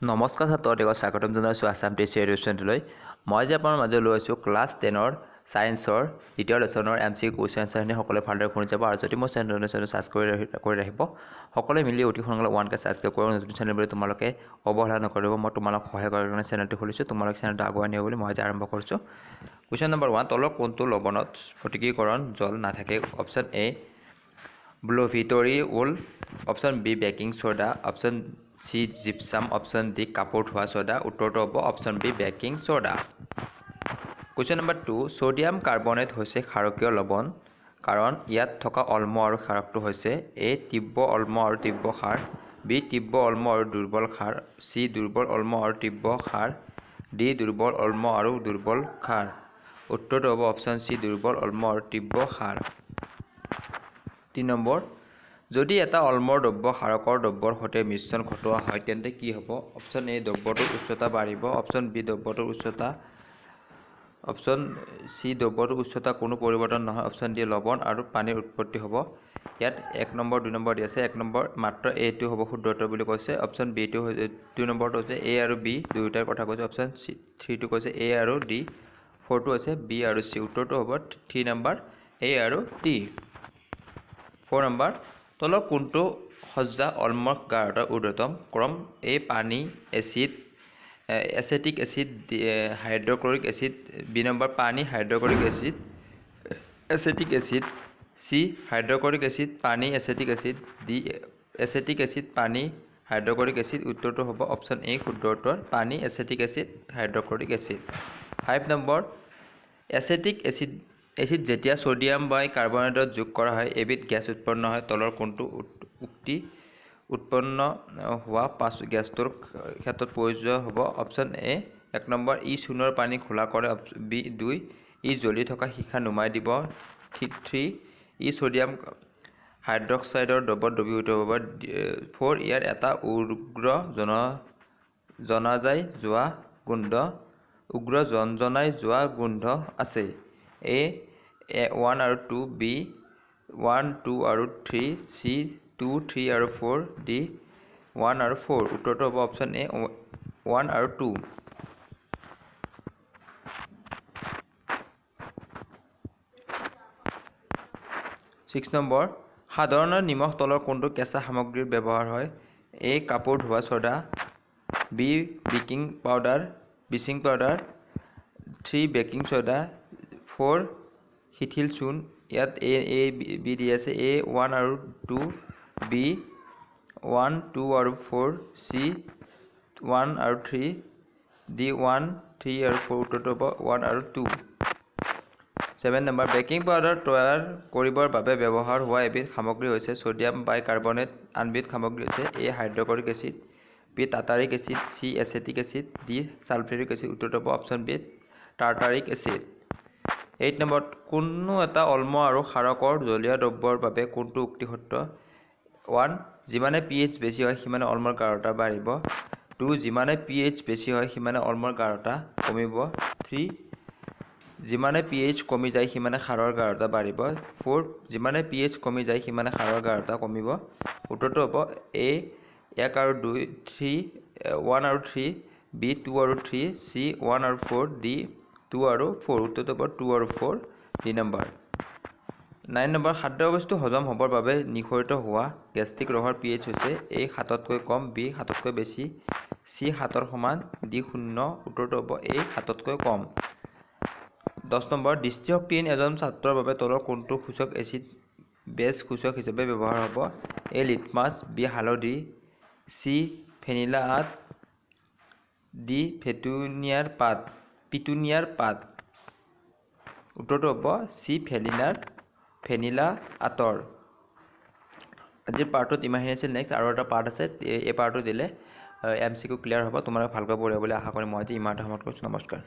নমস্কাৰ ছাত্ৰসকলক স্বাগতম জনাইছোঁ আছাম টেষ্ট এডুকেশ্যনলৈ। মই যে আপোনাৰ মাজত লৈ আছোঁ ক্লাছ 10ৰ ছায়েন্সৰ দ্বিতীয় লেচনৰ MCQ কুৱেশ্যন আনচাৰখিনি সকলোৱে ভালদৰে শুনি যাব আৰু যদি মোৰ চেনেলটো ছাবস্ক্ৰাইব কৰি ৰাখিব সকলোৱে মিলি অতি সোনকালে 1K ছাবস্ক্ৰাইব কৰি নতুন চেনেল বুলি তোমালোকে অৱহেলা নকৰিব। মই তোমালোকক সহায় কৰাৰ কাৰণে চেনেলটো খুলিছোঁ, তোমালোকে চেনেলটো আগুৱাই নিব বুলি মই আজি আৰম্ভ কৰিছোঁ। কুৱেশ্যন নম্বৰ 1, তলৰ কোনটো লৱণত স্ফটিকীকৰণ জল নাথাকে? Option A blue vitriol, option B baking soda, option C gypsum, option D কাপোৰ ধোৱা ছ'ডা। উত্তৰটো হ'ব option B baking soda. Question number 2, sodium carbonate হৈছে ক্ষাৰকীয় লৱণ কাৰণ ইয়াত থকা অম্ল আৰু ক্ষাৰকটো হৈছে এ তীব্ৰ অম্ল আৰু তীব্ৰ ক্ষাৰ, বি তীব্ৰ অম্ল আৰু দুৰ্বল ক্ষাৰ, চি দুৰ্বল অম্ল আৰু তীব্ৰ ক্ষাৰ, ডি দুৰ্বল অম্ল আৰু দুৰ্বল ক্ষাৰ। উত্তৰটো হ'ব অপশ্যন চি দুৰ্বল অম্ল আৰু তীব্ৰ ক্ষাৰ। 3 নম্বৰ, যদি এটা অম্লৰ দ্ৰব্য ক্ষাৰকৰ দ্ৰব্যৰ সৈতে মিশ্ৰণ ঘটোৱা হয় তেন্তে কি হ'ব? অপশ্যন এ দ্ৰব্যটোৰ উচ্চতা বাঢ়িব, অপশ্যন বি দ্ৰব্যটোৰ উচ্চতা, অপশ্যন চি দ্ৰব্যটোৰ উচ্চতা কোনো পৰিৱৰ্তন নহয়, অপশ্যন ডি লৱণ আৰু পানীৰ উৎপত্তি হ'ব। ইয়াত 1 নম্বৰ 2 নম্বৰ দি আছে। 1 নম্বৰ মাত্ৰ এটো হ'ব শুদ্ধ উত্তৰ বুলি কৈছে, অপশ্যন বি টো 2 নম্বৰটো হৈছে এ আৰু বি দুয়োটাৰ কথা কৈছে, অপশ্যন 3টো কৈছে এ আৰু ডি, 4টো হৈছে বি আৰু চি। উত্তৰটো হ'ব 3 নম্বৰ এ আৰু ডি। 4 নম্বৰ, তলৰ কোনটো সজ্জা অম্লৰ গাঢ়তাৰ ঊৰ্ধ্বতম ক্ৰম? এ পানী, acid, acetic acid, hydrochloric acid, B number পানী hydrochloric acid, acetic acid, C hydrochloric acid পানী acetic acid, D acetic acid পানী হাইড্ৰক্লৰিক এচিড। উত্তৰটো হ'ব অপশ্যন এ শুদ্ধ উত্তৰ পানী acetic acid hydrochloric acid. 5 number, acetic acid যেতিয়া ছ'ডিয়াম বাইকাৰ্বনেটত যোগ কৰা হয় এবিধ গেছ উৎপন্ন হয়। তলৰ কোনটো উক্তি উৎপন্ন হোৱা গেছটোৰ ক্ষেত্ৰত প্ৰযোজ্য হ'ব? অপশ্যন এ 1 নম্বৰ ই চূণৰ পানী ঘোলা কৰে, বি 2 ই জ্বলি থকা সীসা নুমাই দিব, 3 ই ছ'ডিয়াম হাইড্ৰক্সাইডৰ দ্ৰৱত দ্ৰৱীভূত হ'ব, 4 ইয়াৰ এটা উগ্ৰ জনজনাই যোৱা গোন্ধ আছে। এ 1 আৰু 2, বি 1 2 আৰু 3, চি 2 3 আৰু 4, ডি 1 আৰু 4। উত্তৰটো হ'ব অপশ্যন এ 1 আৰু 2। 6 নম্বৰ, সাধাৰণতে নিমখ তলৰ কোনটো কেঁচা সামগ্ৰীৰ ব্যৱহাৰ হয়? এ কাপোৰ ধোৱা soda, B baking powder, 3 baking soda, 4 শিথিল চূণ। ইয়াত এ বি দি আছে, এ 1 আৰু 2, বি 1 2 আৰু 4, চি 1 আৰু 3, ডি 1 3 আৰু 4। উত্তৰটো হ'ব 1 আৰু 2। 7 নম্বৰ, বেকিং পাউডাৰ তৈয়াৰ কৰিবৰ বাবে ব্যৱহাৰ হোৱা এবিধ সামগ্ৰী হৈছে ছ'ডিয়াম বাইকাৰ্বনেট, আনবিধ সামগ্ৰী হৈছে A hydrochloric acid, B tartaric acid, C acetic acid, D sulphuric acid. উত্তৰটো হ'ব option B tartaric acid. 8 number, কোনো এটা অম্ল আৰু ক্ষাৰকৰ জলীয় দ্ৰব্যৰ বাবে কোনটো উক্তি সত্য? 1 যিমানে pH বেছি হয় সিমানে অম্লৰ গাঢ়তা বাঢ়িব, 2 যিমানে pH বেছি হয় সিমানে অম্লৰ গাঢ়তা কমিব, 3 যিমানে pH কমি যায় সিমানে ক্ষাৰৰ গাঢ়তা বাঢ়িব, 4 যিমানে pH কমি যায় সিমানে ক্ষাৰৰ গাঢ়তা কমিব। উত্তৰটো হ'ব এ 1 আৰু 2 3 1 আৰু 3, বি 2 আৰু 3, চি 1 আৰু 4, ডি 2 আৰু 4। উত্তৰটো হ'ব 2 আৰু 4, ডি নম্বৰ। 9 নম্বৰ, খাদ্যবস্তু হজম হ'বৰ বাবে নিঃসৰিত হোৱা গেষ্ট্ৰিক ৰসৰ pH হৈছে এ 7তকৈ কম, বি 7তকৈ বেছি, চি 7ৰ সমান, ডি 0। উত্তৰটো হ'ব এ 7তকৈ কম। 10 নম্বৰ, দৃষ্টিশক্তিহীন এজন ছাত্ৰৰ বাবে তলৰ কোনটো সূচক এচিড বেছ সূচক হিচাপে ব্যৱহাৰ হ'ব? এ লিটমাছ, বি হালধি, চি ভেনিলা আঁহ, ডি পিটুনিয়াৰ পাত। উত্তৰটো হ'ব চি ভেনিলা আঁতৰ। আজিৰ পাৰ্টটোত ইমানখিনি আছিল। নেক্সট আৰু এটা পাৰ্ট আছে, এই পাৰ্টটো দিলে MCQ ক্লিয়াৰ হ'ব। তোমালোকে ভালকৈ পঢ়িবা বুলি আশা কৰি মই আজি ইমানতে সামৰণি কৰিছোঁ। নমস্কাৰ।